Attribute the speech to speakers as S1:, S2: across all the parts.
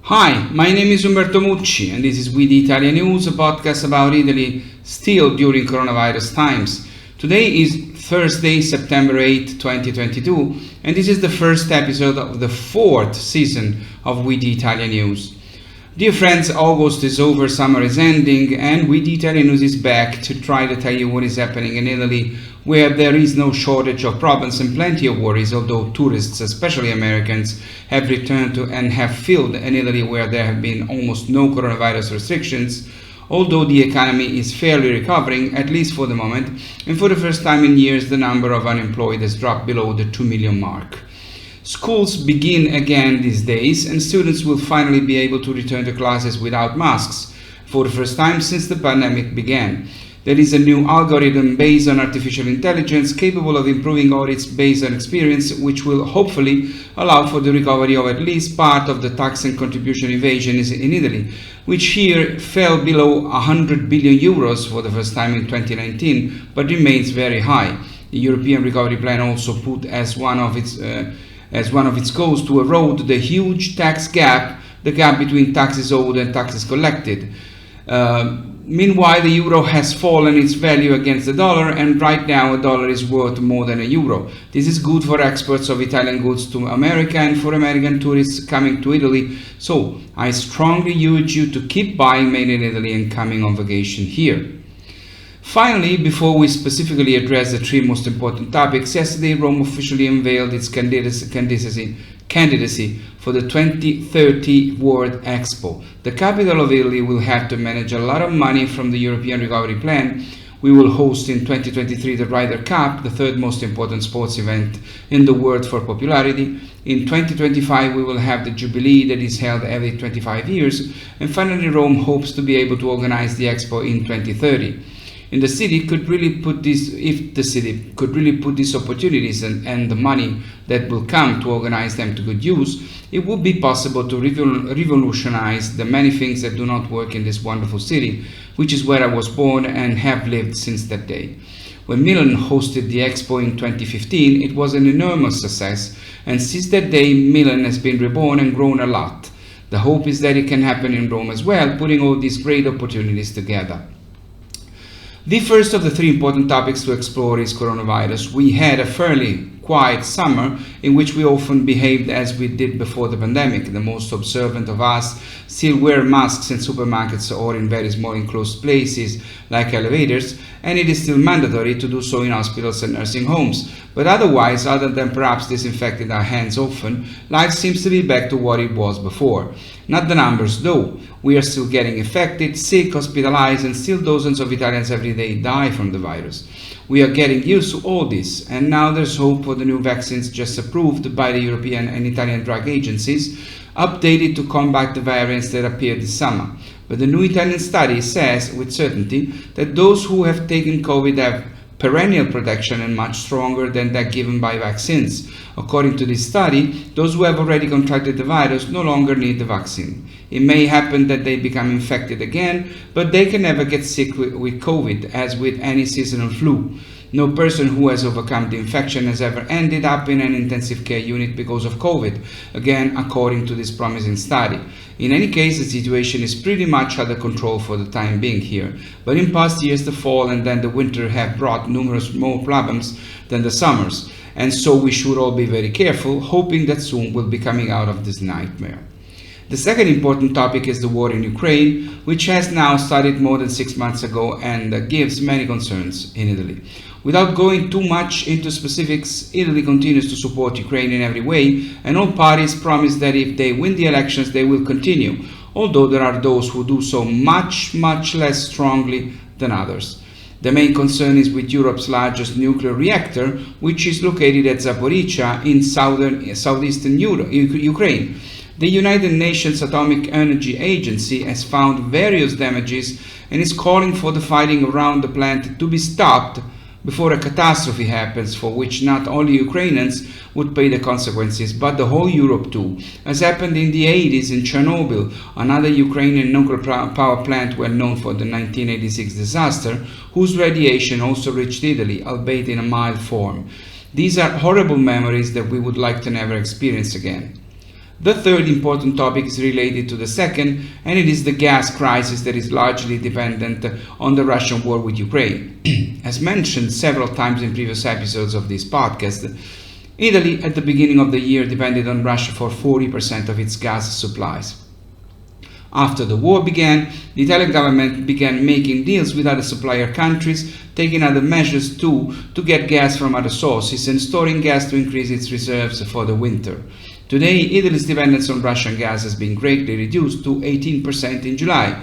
S1: Hi, my name is Umberto Mucci and this is We the ItaliaNews, a podcast about Italy still during coronavirus times. Today is Thursday, September 8, 2022, and this is the first episode of the fourth season of We the ItaliaNews. Dear friends, August is over, summer is ending, and We the Italian News is back to try to tell you what is happening in Italy, where there is no shortage of problems and plenty of worries, although tourists, especially Americans, have returned to and have filled in Italy where there have been almost no coronavirus restrictions, although the economy is fairly recovering, at least for the moment, and for the first time in years the number of unemployed has dropped below the 2 million mark. Schools begin again these days, and students will finally be able to return to classes without masks for the first time since the pandemic began. There is a new algorithm based on artificial intelligence capable of improving audits based on experience, which will hopefully allow for the recovery of at least part of the tax and contribution evasion in Italy, which here fell below 100 billion euros for the first time in 2019, but remains very high. The European Recovery Plan also put as one of its goals to erode the huge tax gap, the gap between taxes owed and taxes collected. Meanwhile, the euro has fallen its value against the dollar, and right now a dollar is worth more than a euro. This is good for exports of Italian goods to America and for American tourists coming to Italy, so I strongly urge you to keep buying made in Italy and coming on vacation here. Finally, before we specifically address the three most important topics, yesterday Rome officially unveiled its candidacy for the 2030 World Expo. The capital of Italy will have to manage a lot of money from the European Recovery Plan. We will host in 2023 the Ryder Cup, the third most important sports event in the world for popularity. In 2025 we will have the Jubilee that is held every 25 years. And finally, Rome hopes to be able to organize the Expo in 2030. If the city could really put these opportunities and the money that will come to organize them to good use, it would be possible to revolutionize the many things that do not work in this wonderful city, which is where I was born and have lived since that day. When Milan hosted the Expo in 2015, it was an enormous success, and since that day Milan has been reborn and grown a lot. The hope is that it can happen in Rome as well, putting all these great opportunities together. The first of the three important topics to explore is coronavirus. We had a fairly quiet summer in which we often behaved as we did before the pandemic. The most observant of us still wear masks in supermarkets or in very small enclosed places like elevators, and it is still mandatory to do so in hospitals and nursing homes. But otherwise, other than perhaps disinfecting our hands often, life seems to be back to what it was before. Not the numbers though. We are still getting infected, sick, hospitalized, and still dozens of Italians every day die from the virus. We are getting used to all this, and now there's hope for the new vaccines just approved by the European and Italian drug agencies, updated to combat the variants that appeared this summer. But the new Italian study says with certainty that those who have taken COVID have perennial protection and much stronger than that given by vaccines. According to this study, those who have already contracted the virus no longer need the vaccine. It may happen that they become infected again, but they can never get sick with COVID, as with any seasonal flu. No person who has overcome the infection has ever ended up in an intensive care unit because of COVID, again according to this promising study. In any case, the situation is pretty much under control for the time being here, but in past years the fall and then the winter have brought numerous more problems than the summers, and so we should all be very careful, hoping that soon we'll be coming out of this nightmare. The second important topic is the war in Ukraine, which has now started more than 6 months ago and gives many concerns in Italy. Without going too much into specifics, Italy continues to support Ukraine in every way, and all parties promise that if they win the elections they will continue, although there are those who do so much less strongly than others. The main concern is with Europe's largest nuclear reactor, which is located at Zaporizhzhia in southeastern Ukraine. The United Nations Atomic Energy Agency has found various damages and is calling for the fighting around the plant to be stopped before a catastrophe happens, for which not only Ukrainians would pay the consequences, but the whole Europe too, as happened in the 80s in Chernobyl, another Ukrainian nuclear power plant well known for the 1986 disaster, whose radiation also reached Italy, albeit in a mild form. These are horrible memories that we would like to never experience again. The third important topic is related to the second, and it is the gas crisis that is largely dependent on the Russian war with Ukraine. As mentioned several times in previous episodes of this podcast, Italy at the beginning of the year depended on Russia for 40% of its gas supplies. After the war began, the Italian government began making deals with other supplier countries, taking other measures too to get gas from other sources and storing gas to increase its reserves for the winter. Today, Italy's dependence on Russian gas has been greatly reduced to 18% in July,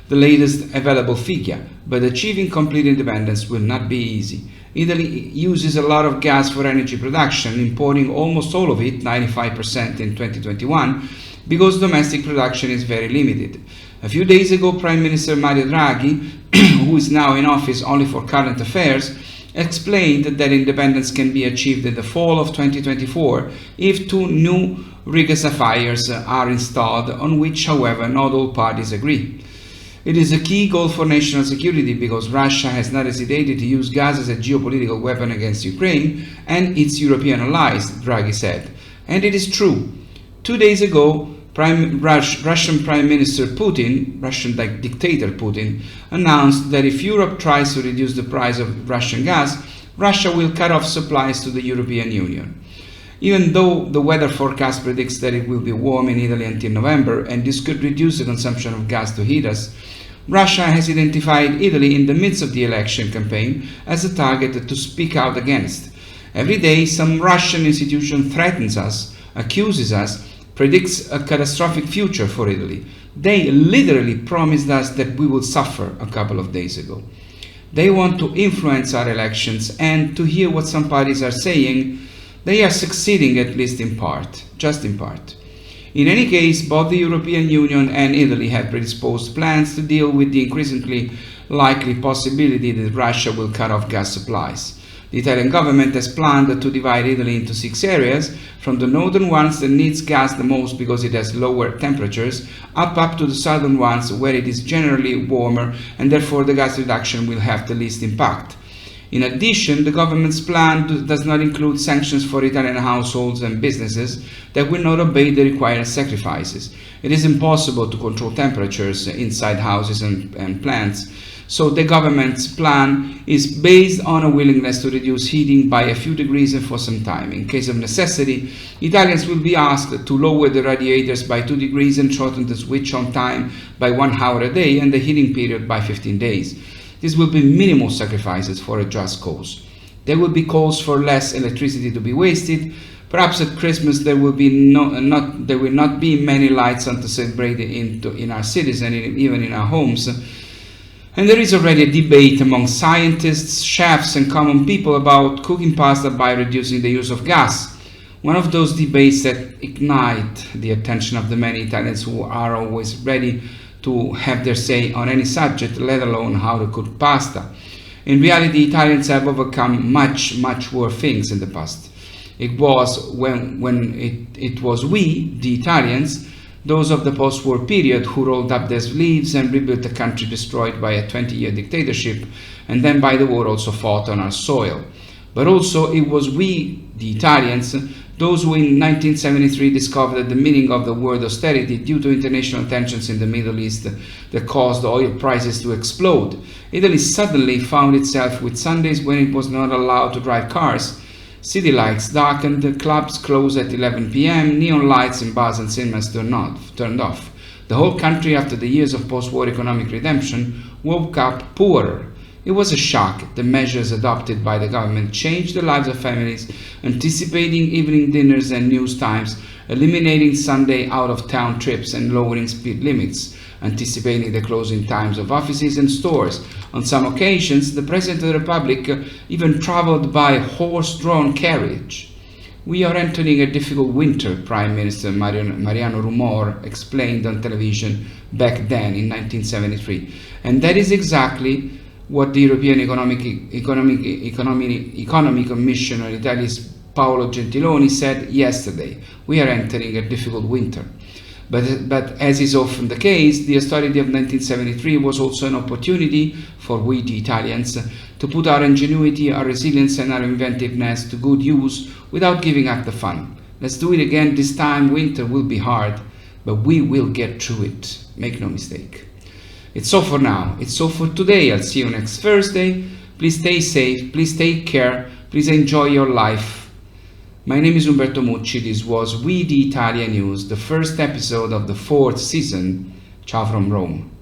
S1: the latest available figure, but achieving complete independence will not be easy. Italy uses a lot of gas for energy production, importing almost all of it, 95% in 2021, because domestic production is very limited. A few days ago, Prime Minister Mario Draghi, who is now in office only for current affairs, explained that independence can be achieved in the fall of 2024 if two new regasifiers are installed, on which, however, not all parties agree. It is a key goal for national security because Russia has not hesitated to use gas as a geopolitical weapon against Ukraine and its European allies, Draghi said. And it is true. 2 days ago, Russian Prime Minister Putin, Russian dictator Putin, announced that if Europe tries to reduce the price of Russian gas, Russia will cut off supplies to the European Union. Even though the weather forecast predicts that it will be warm in Italy until November, and this could reduce the consumption of gas to heat us, Russia has identified Italy in the midst of the election campaign as a target to speak out against. Every day, some Russian institution threatens us, accuses us, predicts a catastrophic future for Italy. They literally promised us that we will suffer a couple of days ago. They want to influence our elections, and to hear what some parties are saying, they are succeeding at least in part, just in part. In any case, both the European Union and Italy have predisposed plans to deal with the increasingly likely possibility that Russia will cut off gas supplies. The Italian government has planned to divide Italy into 6 areas, from the northern ones that needs gas the most because it has lower temperatures, up to the southern ones where it is generally warmer and therefore the gas reduction will have the least impact. In addition, the government's plan does not include sanctions for Italian households and businesses that will not obey the required sacrifices. It is impossible to control temperatures inside houses and plants, so the government's plan is based on a willingness to reduce heating by a few degrees and for some time. In case of necessity, Italians will be asked to lower the radiators by 2 degrees and shorten the switch on time by 1 hour a day and the heating period by 15 days. This will be minimal sacrifices for a just cause. There will be calls for less electricity to be wasted. Perhaps at Christmas there will not be many lights on to celebrate in our cities and even in our homes. And there is already a debate among scientists, chefs and common people about cooking pasta by reducing the use of gas. One of those debates that ignite the attention of the many Italians who are always ready to have their say on any subject, let alone how to cook pasta. In reality, Italians have overcome much worse things in the past. It was when it was we, the Italians, those of the post-war period, who rolled up their sleeves and rebuilt a country destroyed by a 20-year dictatorship, and then by the war also fought on our soil. But also it was we, the Italians, those who in 1973 discovered the meaning of the word austerity due to international tensions in the Middle East that caused oil prices to explode. Italy suddenly found itself with Sundays when it was not allowed to drive cars. City lights darkened, clubs closed at 11 p.m., neon lights in bars and cinemas turned off. The whole country, after the years of post-war economic redemption, woke up poorer. It was a shock. The measures adopted by the government changed the lives of families, anticipating evening dinners and news times, eliminating Sunday out-of-town trips and lowering speed limits, anticipating the closing times of offices and stores. On some occasions, the President of the Republic even traveled by horse-drawn carriage. We are entering a difficult winter, Prime Minister Mariano Rumor explained on television back then in 1973. And that is exactly what the European Economy Commissioner Italy's Paolo Gentiloni said yesterday. We are entering a difficult winter. But as is often the case, the austerity of 1973 was also an opportunity for we, the Italians, to put our ingenuity, our resilience and our inventiveness to good use without giving up the fun. Let's do it again. This time winter will be hard, but we will get through it. Make no mistake. It's all for now. It's all for today. I'll see you next Thursday. Please stay safe. Please take care. Please enjoy your life. My name is Umberto Mucci. This was We the Italian News, the first episode of the 4th season. Ciao from Rome.